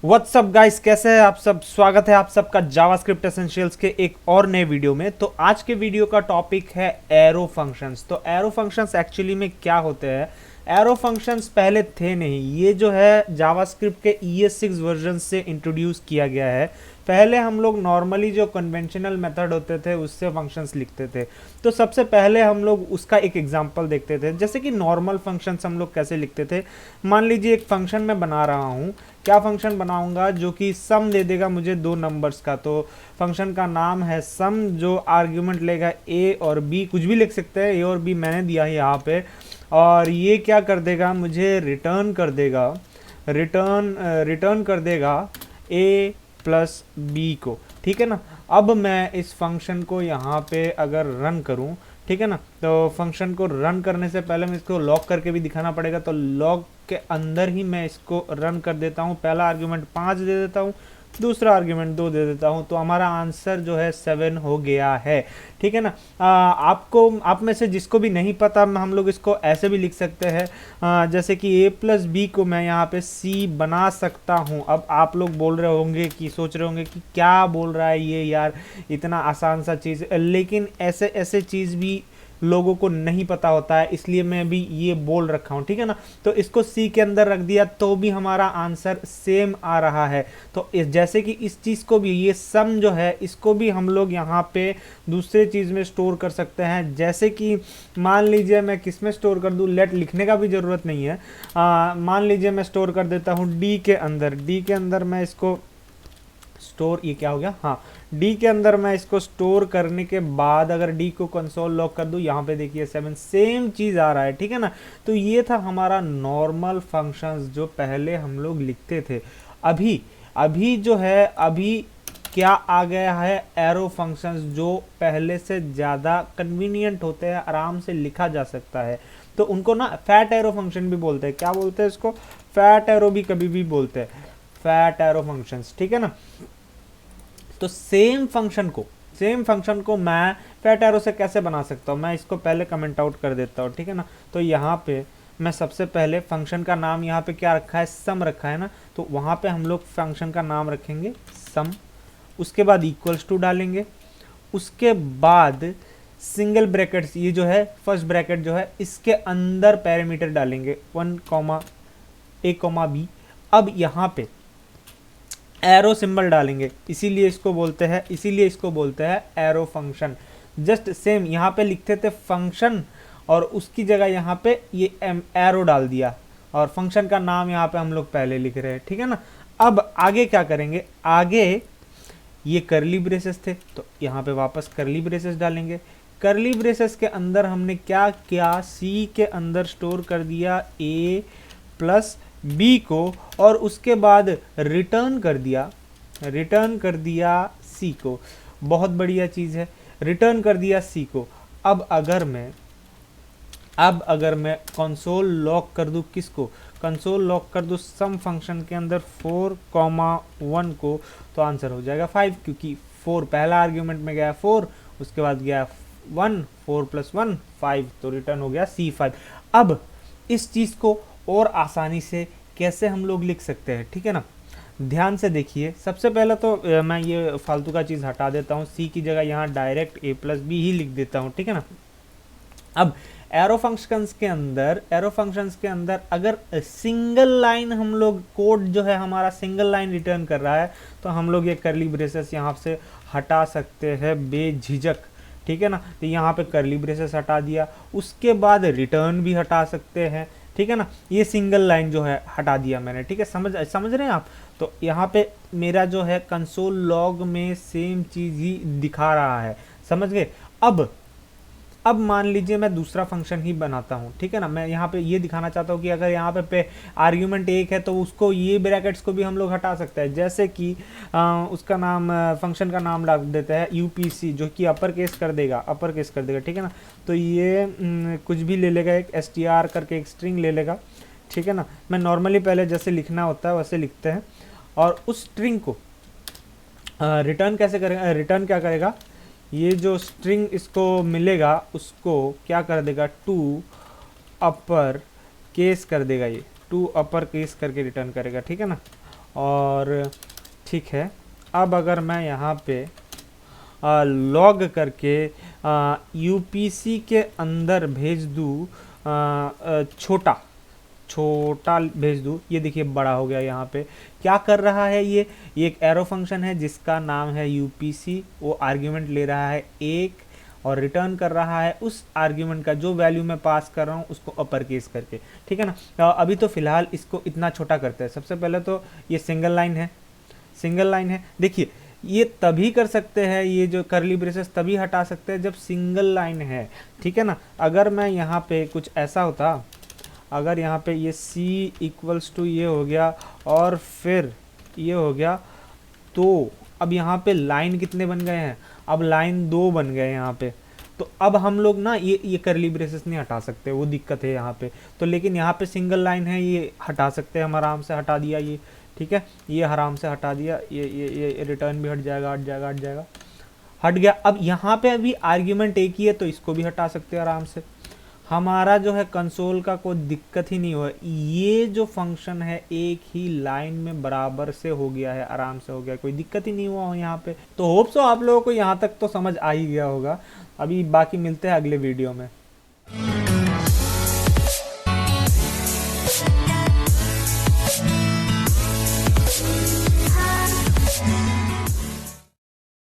WhatsApp guys, कैसे हैं आप सब। स्वागत है आप सबका जावास्क्रिप्ट एसेंशियल्स के एक और नए वीडियो में। तो आज के वीडियो का टॉपिक है एरो फंक्शंस। तो एरो फंक्शंस एक्चुअली में क्या होते हैं। एरो फंक्शंस पहले थे नहीं, ये जो है जावास्क्रिप्ट के ES6 वर्जन से इंट्रोड्यूस किया गया है। पहले हम लोग नॉर्मली जो कन्वेंशनल मेथड होते थे उससे फंक्शंस लिखते थे। तो सबसे पहले हम लोग उसका एक एग्जांपल देखते थे, जैसे कि नॉर्मल फंक्शंस हम लोग कैसे लिखते थे। मान लीजिए एक फंक्शन मैं बना रहा हूँ, क्या फंक्शन बनाऊंगा जो कि सम दे देगा मुझे दो नंबर्स का। तो फंक्शन का नाम है सम, जो आर्ग्यूमेंट लेगा ए और बी, कुछ भी लिख सकते हैं, ए और बी मैंने दिया है यहाँ पे। और ये क्या कर देगा, मुझे रिटर्न कर देगा, रिटर्न कर देगा ए प्लस बी को। ठीक है ना। अब मैं इस फंक्शन को यहाँ पे अगर रन करूँ, ठीक है ना, तो फंक्शन को रन करने से पहले मैं इसको लॉक करके भी दिखाना पड़ेगा। तो लॉक के अंदर ही मैं इसको रन कर देता हूँ। पहला आर्ग्यूमेंट 5 दे देता हूँ, दूसरा आर्ग्यूमेंट 2 दे देता हूँ। तो हमारा आंसर जो है 7 हो गया है। ठीक है ना। आप में से जिसको भी नहीं पता, हम लोग इसको ऐसे भी लिख सकते हैं, जैसे कि a प्लस बी को मैं यहाँ पे c बना सकता हूँ। अब आप लोग बोल रहे होंगे कि सोच रहे होंगे कि क्या बोल रहा है ये यार, इतना आसान सा चीज़। लेकिन ऐसे ऐसे चीज़ भी लोगों को नहीं पता होता है, इसलिए मैं भी ये बोल रखा हूँ। ठीक है ना। तो इसको सी के अंदर रख दिया तो भी हमारा आंसर सेम आ रहा है। तो जैसे कि इस चीज़ को भी, ये सम जो है इसको भी हम लोग यहाँ पे दूसरे चीज़ में स्टोर कर सकते हैं। जैसे कि मान लीजिए मैं किस में स्टोर कर दूँ, लेट लिखने का भी ज़रूरत नहीं है। मान लीजिए मैं स्टोर कर देता हूँ डी के अंदर। डी के अंदर मैं इसको स्टोर, ये क्या हो गया, हाँ, डी के अंदर मैं इसको स्टोर करने के बाद अगर डी को कंसोल लॉक कर दूं, यहाँ पे देखिए 7 सेम चीज़ आ रहा है। ठीक है ना। तो ये था हमारा नॉर्मल फंक्शंस जो पहले हम लोग लिखते थे। अभी अभी जो है, अभी क्या आ गया है, एरो फंक्शंस, जो पहले से ज़्यादा कन्वीनियंट होते हैं, आराम से लिखा जा सकता है। तो उनको ना फैट एरो फंक्शन भी बोलते हैं। क्या बोलते हैं इसको, फैट एरो भी कभी भी बोलते हैं, फैट एरो फंक्शंस। ठीक है ना। तो सेम फंक्शन को मैं फैट एरो से कैसे बना सकता हूँ, मैं इसको पहले कमेंट आउट कर देता हूँ। ठीक है ना। तो यहाँ पे मैं सबसे पहले फंक्शन का नाम यहाँ पे क्या रखा है, सम रखा है ना। तो वहाँ पे हम लोग फंक्शन का नाम रखेंगे सम, उसके बाद इक्वल्स टू डालेंगे, उसके बाद सिंगल ब्रैकेट्स, ये जो है फर्स्ट ब्रैकेट जो है इसके अंदर पैरामीटर डालेंगे 1 a b। अब यहाँ पे एरो सिंबल डालेंगे, इसीलिए इसको बोलते हैं एरो फंक्शन। जस्ट सेम यहाँ पे लिखते थे फंक्शन और उसकी जगह यहाँ पे ये एरो डाल दिया, और फंक्शन का नाम यहाँ पे हम लोग पहले लिख रहे हैं। ठीक है ना। अब आगे क्या करेंगे, आगे ये करली ब्रेसेस थे तो यहाँ पे वापस करली ब्रेसेस डालेंगे। करली ब्रेसेस के अंदर हमने क्या किया, सी के अंदर स्टोर कर दिया ए प्लस बी को, और उसके बाद रिटर्न कर दिया सी को। बहुत बढ़िया चीज़ है, रिटर्न कर दिया सी को। अब अगर मैं कंसोल लॉक कर दूं, किसको, कंसोल लॉक कर दूं सम फंक्शन के अंदर 4,1 को, तो आंसर हो जाएगा 5, क्योंकि 4 पहला आर्ग्यूमेंट में गया 4, उसके बाद गया 1, 4 + 1 5, तो रिटर्न हो गया C5। अब इस चीज़ को और आसानी से कैसे हम लोग लिख सकते हैं, ठीक है ना। ध्यान से देखिए, सबसे पहले तो मैं ये फालतू का चीज़ हटा देता हूँ, सी की जगह यहाँ डायरेक्ट a + b ही लिख देता हूँ। ठीक है ना। अब एरो फंक्शंस के अंदर अगर सिंगल लाइन हम लोग कोड जो है हमारा सिंगल लाइन रिटर्न कर रहा है, तो हम लोग ये करली ब्रेसेस यहाँ से हटा सकते हैं बेझिझक। ठीक है ना। तो यहाँ पे करली ब्रेसेस हटा दिया, उसके बाद रिटर्न भी हटा सकते हैं। ठीक है ना। ये सिंगल लाइन जो है हटा दिया मैंने। ठीक है, समझ रहे हैं आप। तो यहाँ पे मेरा जो है कंसोल लॉग में सेम चीज़ ही दिखा रहा है, समझ गए। अब मान लीजिए मैं दूसरा फंक्शन ही बनाता हूँ। ठीक है ना। मैं यहाँ पे ये दिखाना चाहता हूँ कि अगर यहाँ पे आर्ग्यूमेंट 1 है तो उसको, ये ब्रैकेट्स को भी हम लोग हटा सकते हैं। जैसे कि उसका नाम, फंक्शन का नाम डाल देते हैं UPC, जो कि अपर केस कर देगा। ठीक है ना। तो ये कुछ भी ले लेगा, एक str करके एक स्ट्रिंग ले लेगा। ठीक है ना। मैं नॉर्मली पहले जैसे लिखना होता है वैसे लिखते हैं, और उस स्ट्रिंग को रिटर्न कैसे करेगा, रिटर्न क्या करेगा, ये जो स्ट्रिंग इसको मिलेगा उसको क्या कर देगा, 2 अपर केस कर देगा, ये 2 अपर केस करके रिटर्न करेगा। ठीक है ना। और ठीक है, अब अगर मैं यहाँ पे लॉग करके यूपीसी के अंदर भेज दूँ, छोटा छोटा भेज दूँ, ये देखिए बड़ा हो गया। यहाँ पे क्या कर रहा है ये एक एरो फंक्शन है जिसका नाम है यूपीसी। वो आर्ग्यूमेंट ले रहा है एक और रिटर्न कर रहा है उस आर्ग्यूमेंट का जो वैल्यू मैं पास कर रहा हूँ उसको अपर केस करके, ठीक है ना। अभी तो फिलहाल इसको इतना छोटा करते हैं। सबसे पहले तो ये सिंगल लाइन है, सिंगल लाइन है। देखिए ये तभी कर सकते हैं, ये जो करली ब्रेसेस तभी हटा सकते हैं जब सिंगल लाइन है, ठीक है ना। अगर मैं यहाँ पे कुछ ऐसा होता, अगर यहाँ पे ये c इक्वल्स टू ये हो गया और फिर ये हो गया, तो अब यहाँ पे लाइन कितने बन गए हैं, अब लाइन 2 बन गए यहाँ पे। तो अब हम लोग ना ये करली ब्रेसेस नहीं हटा सकते, वो दिक्कत है यहाँ पे। तो लेकिन यहाँ पे सिंगल लाइन है, ये हटा सकते हैं हम, आराम से हटा दिया ये, ठीक है। ये आराम से हटा दिया, ये रिटर्न भी हट जाएगा, हट जाएगा, हट जाएगा, हट गया। अब यहाँ पे अभी आर्ग्यूमेंट एक ही है तो इसको भी हटा सकते हैं आराम से। हमारा जो है कंसोल का कोई दिक्कत ही नहीं हुआ। ये जो फंक्शन है एक ही लाइन में बराबर से हो गया है, आराम से हो गया, कोई दिक्कत ही नहीं हुआ यहाँ पे। तो होप सो आप लोगों को यहाँ तक तो समझ आ ही गया होगा। अभी बाकी मिलते हैं अगले वीडियो में।